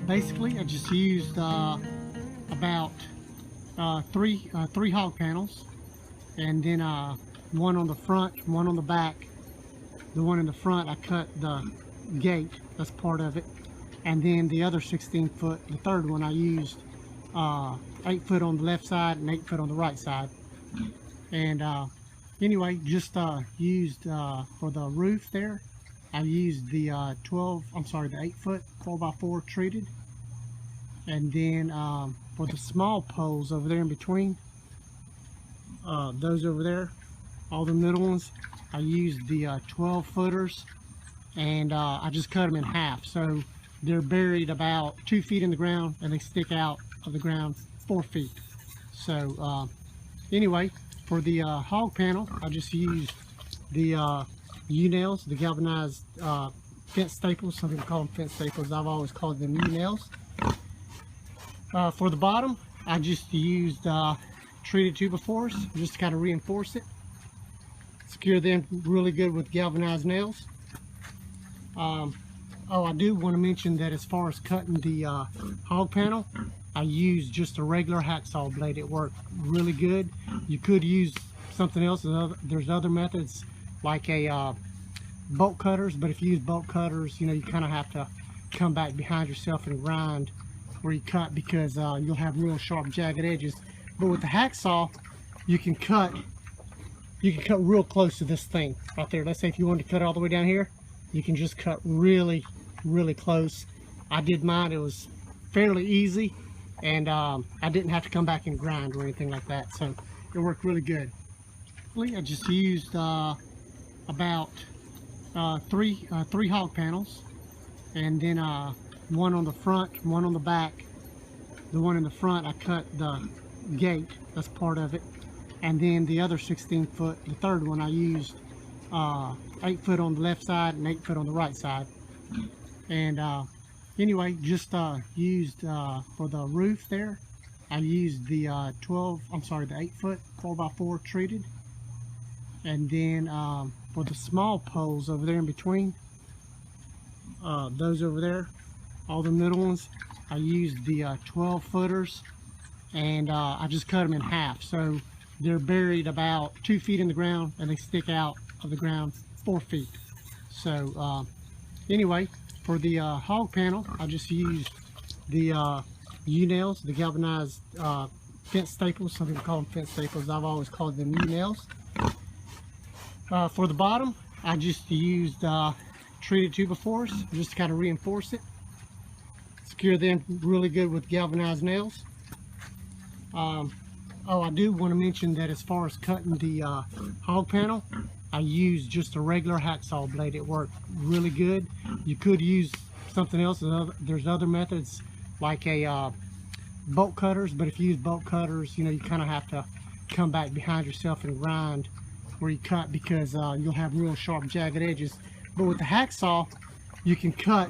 Basically, I just used about three hog panels, and then one on the front, one on the back. The one in the front, I cut the gate, that's part of it, and then the other 16 foot, the third one, I used 8 foot on the left side and 8 foot on the right side. And anyway, just used for the roof there, I used the 8 foot 4x4 treated. And then for the small poles over there in between, those over there, all the middle ones, I used the 12 footers, and I just cut them in half. So they're buried about 2 feet in the ground, and they stick out of the ground 4 feet. So anyway, for the hog panel, I just used the U-nails, the galvanized fence staples. Some people call them fence staples. I've always called them U-nails. For the bottom, I just used treated 2x4s just to kind of reinforce it. Secure them really good with galvanized nails. Oh, I do want to mention that as far as cutting the hog panel, I used just a regular hacksaw blade. It worked really good. You could use something else. There's other methods like a bolt cutters, but if you use bolt cutters, you know, you kind of have to come back behind yourself and grind where you cut, because you'll have real sharp, jagged edges. But with the hacksaw, you can cut real close to this thing right there. Let's say if you wanted to cut all the way down here, you can just cut really close. I did mine. It was fairly easy, and I didn't have to come back and grind or anything like that, so it worked really good. I just used about three hog panels, and then one on the front, one on the back. The one in the front, I cut the gate, that's part of it, and then the other 16 foot, the third one, I used 8 foot on the left side and 8 foot on the right side. And anyway, just used for the roof there, I used the 8 foot 4x4 treated. And then for the small poles over there in between, those over there, all the middle ones, I used the 12 footers, and I just cut them in half. So they're buried about 2 feet in the ground, and they stick out of the ground 4 feet. So anyway, for the hog panel, I just used the U-nails, the galvanized fence staples. Some people call them fence staples. I've always called them U-nails. For the bottom, I just used treated 2x4s just to kind of reinforce it. Secure them really good with galvanized nails. Oh, I do want to mention that as far as cutting the hog panel, I used just a regular hacksaw blade. It worked really good. You could use something else. There's other methods like a bolt cutters, but if you use bolt cutters, you know, you kind of have to come back behind yourself and grind where you cut, because you'll have real sharp, jagged edges. But with the hacksaw, you can cut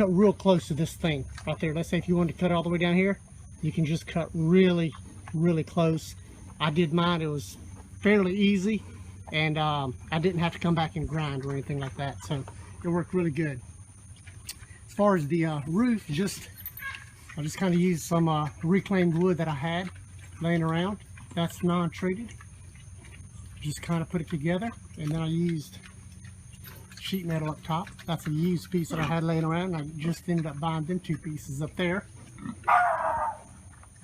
real close to this thing right there. Let's say if you wanted to cut all the way down here, you can just cut really close. I did mine. It was fairly easy, and I didn't have to come back and grind or anything like that, so it worked really good. As far as the roof, I just kind of used some reclaimed wood that I had laying around. That's non-treated. Just kind of put it together, and then I used sheet metal up top. That's a used piece that I had laying around, and I just ended up buying them 2 pieces up there.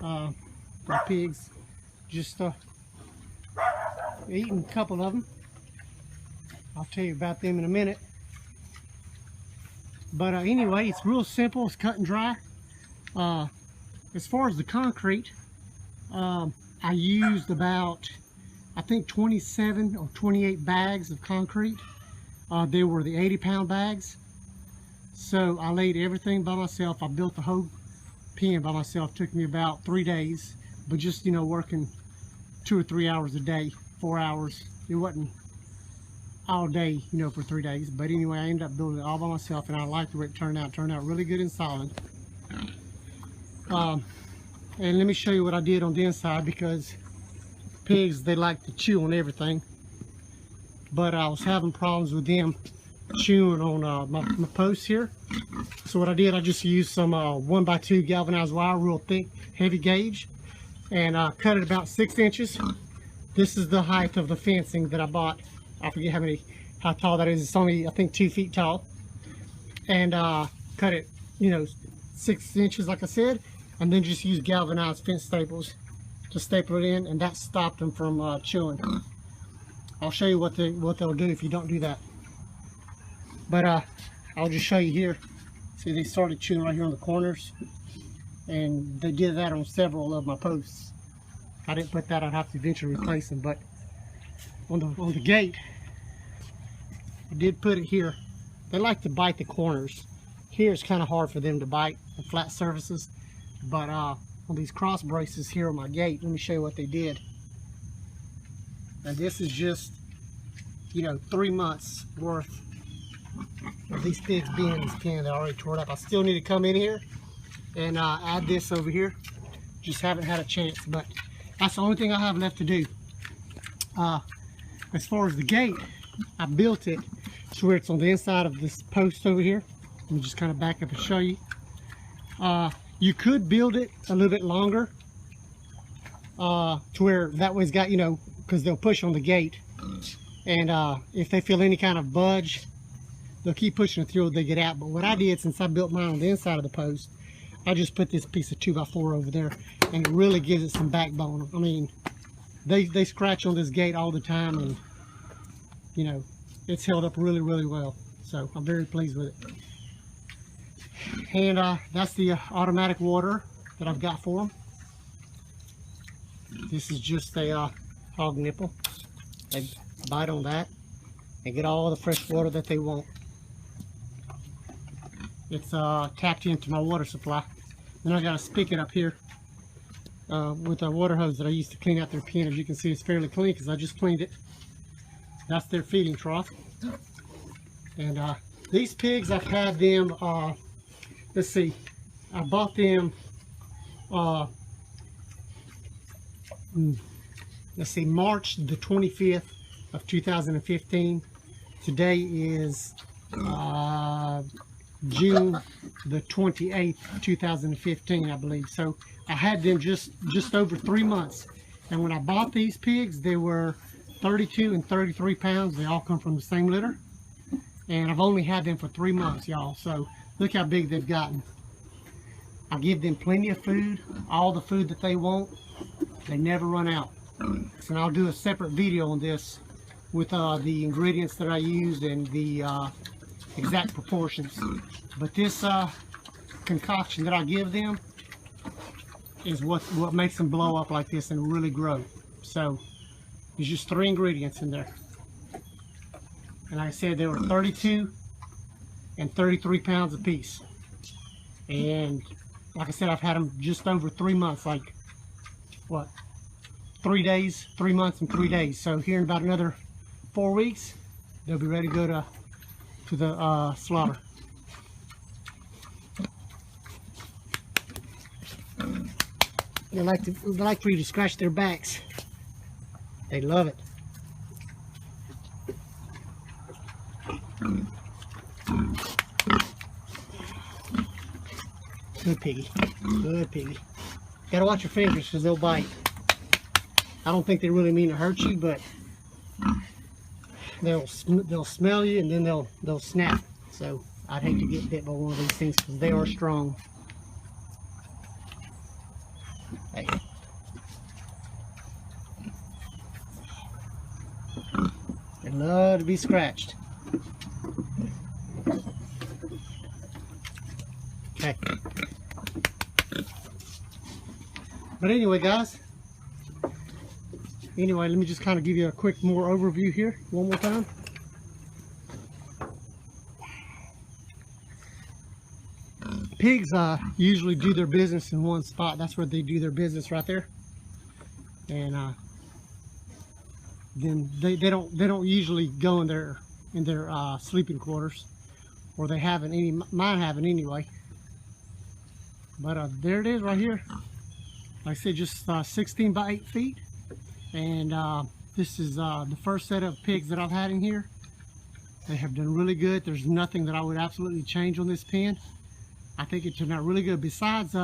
My pigs just eating a couple of them. I'll tell you about them in a minute. But anyway, it's real simple. It's cut and dry. As far as the concrete, I used about, I think, 27 or 28 bags of concrete. They were the 80-pound bags. So I laid everything by myself. I built the whole pen by myself. It took me about 3 days, but just, you know, working 2 or 3 hours a day, 4 hours. It wasn't all day, you know, for 3 days. But anyway, I ended up building it all by myself, and I liked the way it turned out. It turned out really good and solid. And let me show you what I did on the inside, because pigs, they like to chew on everything. But I was having problems with them chewing on my posts here. So what I did, I just used some 1x2 galvanized wire, real thick, heavy gauge, and cut it about 6 inches. This is the height of the fencing that I bought. I forget how tall that is. It's only, I think, 2 feet tall. And cut it, 6 inches, like I said, and then just use galvanized fence staples to staple it in, and that stopped them from chewing. I'll show you what they'll do if you don't do that. But I'll just show you here. See, they started chewing right here on the corners, and they did that on several of my posts. I didn't put that, I'd have to eventually replace them. But on the gate, I did put it here. They like to bite the corners. Here it's kind of hard for them to bite on flat surfaces, but on these cross braces here on my gate, let me show you what they did. And this is just 3 months worth of these pigs being in this pen. They already tore it up. I still need to come in here and add this over here. Just haven't had a chance, but that's the only thing I have left to do. As far as the gate, I built it to where it's on the inside of this post over here. Let me just kind of back up and show you. You could build it a little bit longer to where that way's got, because they'll push on the gate, and if they feel any kind of budge, they'll keep pushing it through until they get out. But what I did, since I built mine on the inside of the post, I just put this piece of 2x4 over there, and it really gives it some backbone. I mean, they scratch on this gate all the time, and it's held up really, really well. So I'm very pleased with it. And that's the automatic water that I've got for them. This is just a hog nipple. They bite on that and get all the fresh water that they want. It's tapped into my water supply. Then I got a spigot up here with a water hose that I used to clean out their pen. As you can see, it's fairly clean because I just cleaned it. That's their feeding trough. And these pigs, I've had them, let's see, I bought them, let's see, March the 25th of 2015. Today is June the 28th, 2015, I believe. So I had them just over 3 months. And when I bought these pigs, they were 32 and 33 pounds. They all come from the same litter. And I've only had them for 3 months, y'all. So look how big they've gotten. I give them plenty of food, all the food that they want. They never run out. And I'll do a separate video on this with the ingredients that I used and the exact proportions. But this concoction that I give them is what makes them blow up like this and really grow. So there's just 3 ingredients in there. And like I said, they were 32 and 33 pounds a piece. And like I said, I've had them just over 3 months, like what, 3 days, 3 months and 3 days. So here in about another 4 weeks, they'll be ready to go to the slaughter. They like for you to scratch their backs. They love it. Good piggy. Good piggy. Gotta watch your fingers because they'll bite. I don't think they really mean to hurt you, but they'll smell you and then they'll snap. So I'd hate to get bit by one of these things because they are strong. Hey. They love to be scratched. Okay. But anyway, guys. Anyway, let me just kind of give you a quick more overview here one more time. Pigs usually do their business in one spot. That's where they do their business, right there. And then they don't usually go in their sleeping quarters, or they haven't any. Mine haven't anyway. But there it is right here. Like I said, just 16 by 8 feet. And this is the first set of pigs that I've had in here. They have done really good. There's nothing that I would absolutely change on this pen. I think it turned out really good. Besides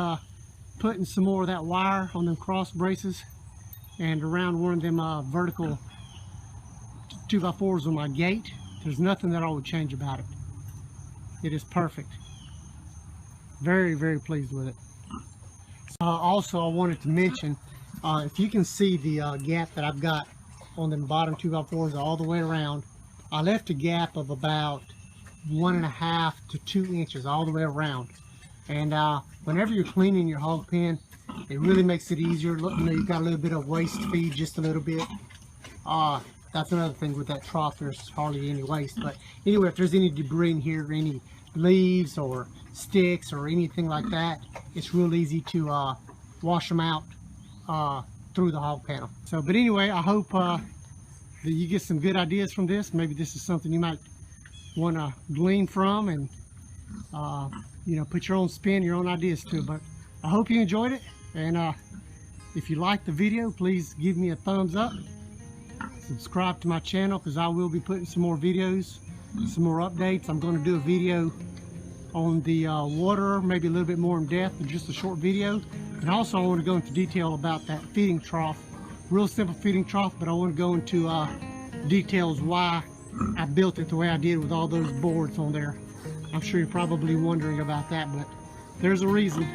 putting some more of that wire on them cross braces and around one of them vertical 2x4s on my gate, there's nothing that I would change about it. It is perfect. Very, very pleased with it. Also, I wanted to mention, if you can see the gap that I've got on the bottom 2x4s all the way around, I left a gap of about 1.5 to 2 inches all the way around. And whenever you're cleaning your hog pen, it really makes it easier. Look, you know, you've got a little bit of waste feed, just a little bit. That's another thing with that trough, there's hardly any waste. But anyway, if there's any debris in here, any leaves or sticks or anything like that, it's real easy to wash them out through the hog panel. So, but anyway, I hope that you get some good ideas from this. Maybe this is something you might want to glean from and you know, put your own spin, your own ideas to it. But I hope you enjoyed it, and if you liked the video, please give me a thumbs up. Subscribe to my channel, because I will be putting some more videos, some more updates. I'm going to do a video on the water, maybe a little bit more in depth than just a short video. And also I want to go into detail about that feeding trough. Real simple feeding trough, but I want to go into details why I built it the way I did with all those boards on there. I'm sure you're probably wondering about that, but there's a reason.